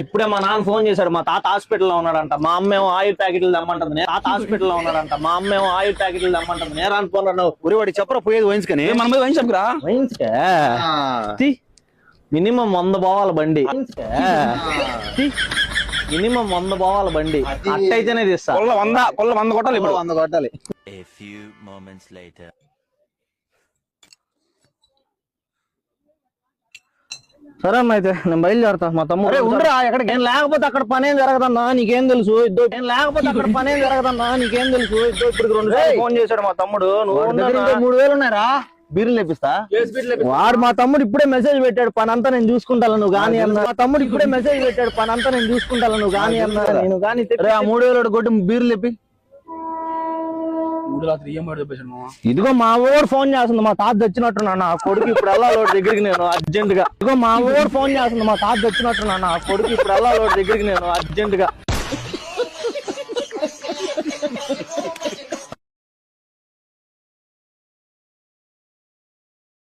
ఇప్పుడే మా నాన్న ఫోన్ చేశాడు, మా తాత హాస్పిటల్లో ఉన్నాడంట, మా అమ్మేమో ఆయిల్ ప్యాకెట్లు తెమ్మంటుంది, తాత హాస్పిటల్లో ఉన్నాడంట, మా అమ్మేమో ఆయిల్ ప్యాకెట్లు తెమ్మంటుంది, నేరా అనుకున్నాను. ఉరివాడి చెప్పరా పోయేది వైన్స్కని, మన మీద వైన్స్ చెప్పరా. వైన్స్కే మినిమం 100 పోవాలి బండి, మినిమం 100 పోవాలి బండి, అట్టయితేనే తీస్తా. 100 కొట్టాలి, ఇప్పుడు 100 కొట్టాలి. సరే అన్న, అయితే నేను బయలుదేరుతా. మా తమ్ముడు ఉండరా ఎక్కడికి, నేను లేకపోతే అక్కడ పనేం జరగదన్నా నీకేం తెలుసు, నేను లేకపోతే అక్కడ పనేం జరగదన్నా నీకేం తెలుసు. ఇప్పుడు 2 సార్లు ఫోన్ చేశాడు మా తమ్ముడు, నువ్వు 3000 ఉన్నారా, బీర్లు లేపిస్తా. వాడు మా తమ్ముడు ఇప్పుడే మెసేజ్ పెట్టాడు, పని అంతా నేను చూసుకుంటాను నువ్వు గానీ అన్నా. మా తమ్ముడు ఇప్పుడే మెసేజ్ పెట్టాడు, పని అంతా నేను చూసుకుంటాను నువ్వు గానీ అన్నా. నేను గానీ ఆ 3000 కొట్టి బీర్లు లేపి. ఇదిగో మా ఊరు ఫోన్ చేస్తుంది, మా తాత తెచ్చినట్టున్నా నా కొడుకు ఇప్పుడు వెళ్ళాలి దగ్గరికి నేను అర్జెంట్ గా. ఇదిగో మా ఊరు ఫోన్ చేస్తుంది, మా తాత తెచ్చినట్టున్నా నా కొడుకు ఇప్పుడు వెళ్ళాలి దగ్గరికి నేను అర్జెంట్ గా.